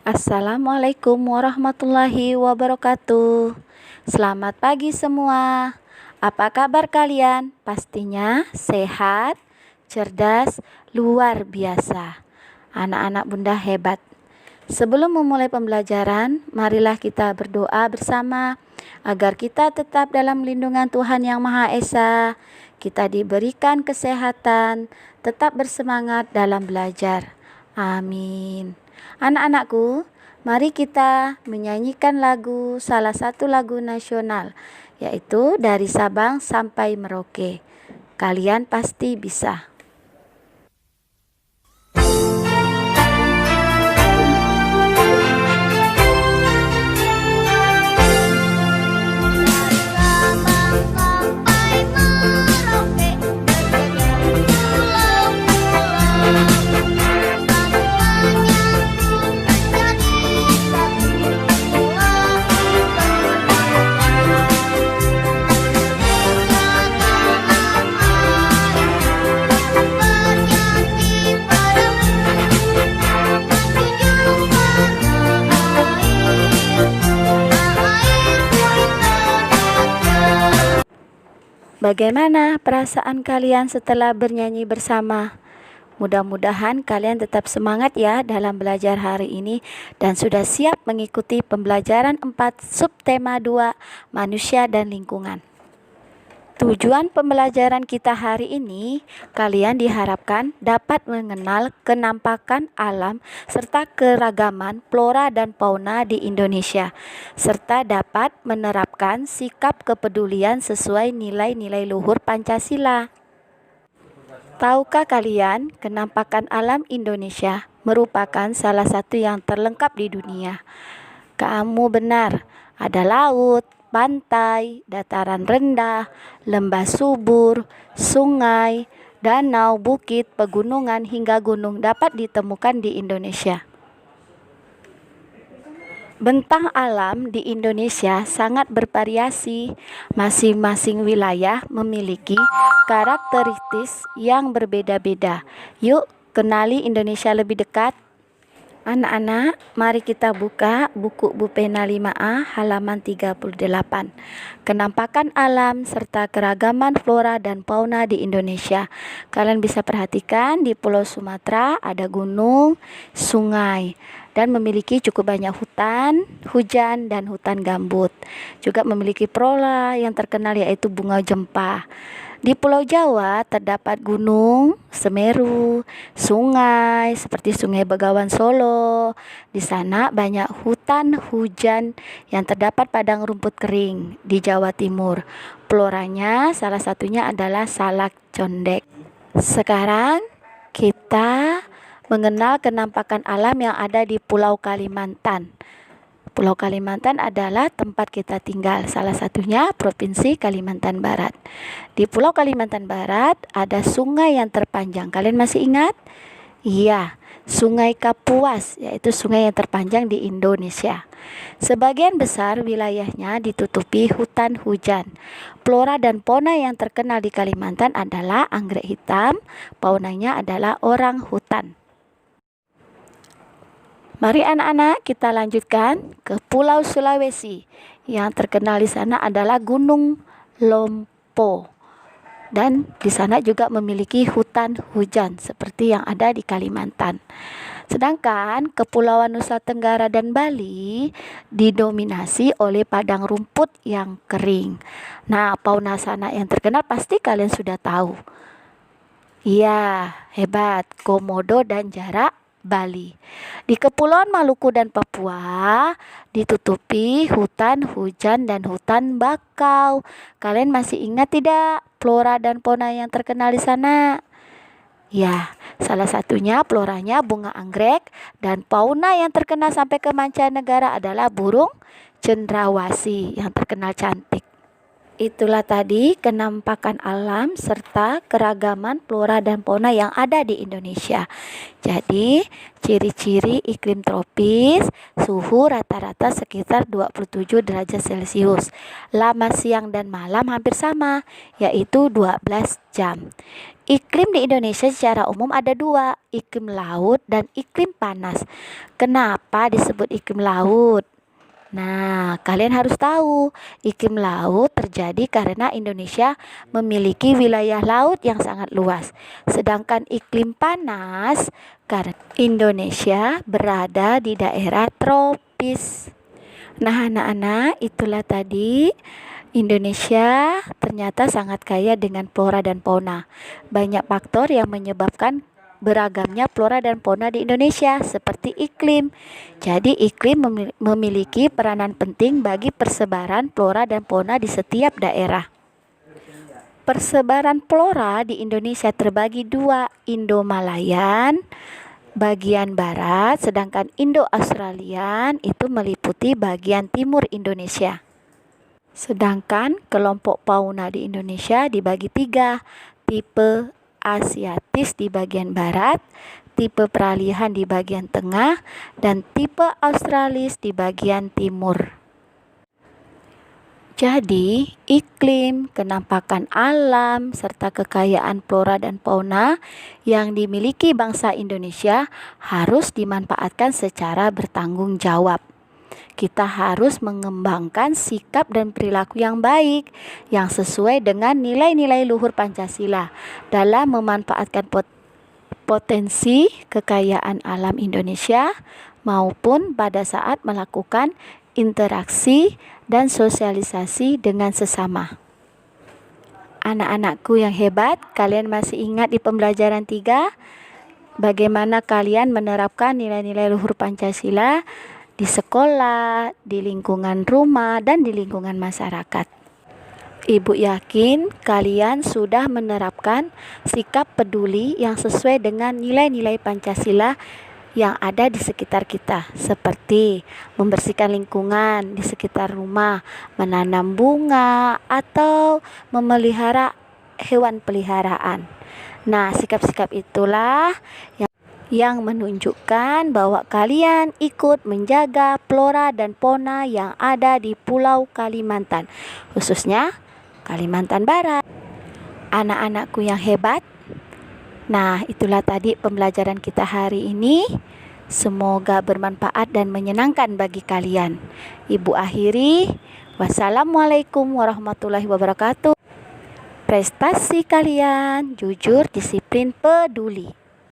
Assalamualaikum warahmatullahi wabarakatuh. Selamat pagi semua. Apa kabar kalian? Pastinya sehat, cerdas, luar biasa. Anak-anak Bunda hebat. Sebelum memulai pembelajaran, marilah kita berdoa bersama agar kita tetap dalam lindungan Tuhan Yang Maha Esa. Kita diberikan kesehatan, tetap bersemangat dalam belajar. Amin. Anak-anakku, mari kita menyanyikan salah satu lagu nasional, yaitu dari Sabang sampai Merauke. Kalian pasti bisa. Bagaimana perasaan kalian setelah bernyanyi bersama? Mudah-mudahan kalian tetap semangat ya dalam belajar hari ini dan sudah siap mengikuti pembelajaran 4 subtema 2 manusia dan lingkungan. Tujuan pembelajaran kita hari ini, kalian diharapkan dapat mengenal kenampakan alam serta keragaman flora dan fauna di Indonesia, serta dapat menerapkan sikap kepedulian sesuai nilai-nilai luhur Pancasila. Tahukah kalian, kenampakan alam Indonesia merupakan salah satu yang terlengkap di dunia? Kamu benar, ada laut, pantai, dataran rendah, lembah subur, sungai, danau, bukit, pegunungan hingga gunung dapat ditemukan di Indonesia. Bentang alam di Indonesia sangat bervariasi. Masing-masing wilayah memiliki karakteristik yang berbeda-beda. Yuk, kenali Indonesia lebih dekat. Anak-anak, mari kita buka buku Bu Pena 5A halaman 38. Kenampakan alam serta keragaman flora dan fauna di Indonesia. Kalian bisa perhatikan di Pulau Sumatera ada gunung, sungai, dan memiliki cukup banyak hutan, hujan, dan hutan gambut. Juga memiliki flora yang terkenal yaitu bunga jempa. Di Pulau Jawa terdapat gunung, Semeru, sungai seperti Sungai Begawan Solo. Di sana banyak hutan hujan yang terdapat padang rumput kering di Jawa Timur. Floranya salah satunya adalah salak condek. Sekarang kita mengenal kenampakan alam yang ada di Pulau Kalimantan. Pulau Kalimantan adalah tempat kita tinggal, salah satunya Provinsi Kalimantan Barat. Di Pulau Kalimantan Barat ada sungai yang terpanjang. Kalian masih ingat? Iya, Sungai Kapuas, yaitu sungai yang terpanjang di Indonesia. Sebagian besar wilayahnya ditutupi hutan hujan. Flora dan fauna yang terkenal di Kalimantan adalah anggrek hitam, faunanya adalah orang hutan. Mari anak-anak kita lanjutkan ke Pulau Sulawesi. Yang terkenal di sana adalah Gunung Lompo. Dan di sana juga memiliki hutan hujan seperti yang ada di Kalimantan. Sedangkan Kepulauan Nusa Tenggara dan Bali didominasi oleh padang rumput yang kering. Nah, fauna sana yang terkenal pasti kalian sudah tahu. Iya, hebat, Komodo dan jarak Bali. Di Kepulauan Maluku dan Papua ditutupi hutan hujan dan hutan bakau. Kalian masih ingat tidak flora dan fauna yang terkenal di sana? Ya, salah satunya floranya bunga anggrek dan fauna yang terkenal sampai ke mancanegara adalah burung cendrawasih yang terkenal cantik. Itulah tadi kenampakan alam serta keragaman flora dan fauna yang ada di Indonesia. Jadi, ciri-ciri iklim tropis, suhu rata-rata sekitar 27 derajat Celcius. Lama siang dan malam hampir sama, yaitu 12 jam. Iklim di Indonesia secara umum ada dua, iklim laut dan iklim panas. Kenapa disebut iklim laut? Nah, kalian harus tahu, iklim laut terjadi karena Indonesia memiliki wilayah laut yang sangat luas. Sedangkan iklim panas karena Indonesia berada di daerah tropis. Nah, anak-anak, itulah tadi Indonesia ternyata sangat kaya dengan flora dan fauna. Banyak faktor yang menyebabkan beragamnya flora dan fauna di Indonesia seperti iklim. Jadi iklim memiliki peranan penting bagi persebaran flora dan fauna di setiap daerah. Persebaran flora di Indonesia terbagi dua, Indo-Malayan bagian barat, sedangkan Indo-Australian itu meliputi bagian timur Indonesia. Sedangkan kelompok fauna di Indonesia dibagi tiga, tipe Asiatis di bagian barat, tipe peralihan di bagian tengah, dan tipe Australis di bagian timur. Jadi, iklim, kenampakan alam, serta kekayaan flora dan fauna yang dimiliki bangsa Indonesia harus dimanfaatkan secara bertanggung jawab. Kita harus mengembangkan sikap dan perilaku yang baik, yang sesuai dengan nilai-nilai luhur Pancasila dalam memanfaatkan potensi kekayaan alam Indonesia maupun pada saat melakukan interaksi dan sosialisasi dengan sesama. Anak-anakku yang hebat, kalian masih ingat di pembelajaran 3 bagaimana kalian menerapkan nilai-nilai luhur Pancasila di sekolah, di lingkungan rumah, dan di lingkungan masyarakat. Ibu yakin kalian sudah menerapkan sikap peduli yang sesuai dengan nilai-nilai Pancasila yang ada di sekitar kita, seperti membersihkan lingkungan di sekitar rumah, menanam bunga, atau memelihara hewan peliharaan. Nah, sikap-sikap itulah yang menunjukkan bahwa kalian ikut menjaga flora dan fauna yang ada di Pulau Kalimantan, khususnya Kalimantan Barat. Anak-anakku yang hebat, nah itulah tadi pembelajaran kita hari ini. Semoga bermanfaat dan menyenangkan bagi kalian. Ibu akhiri, wassalamualaikum warahmatullahi wabarakatuh. Prestasi kalian jujur, disiplin, peduli.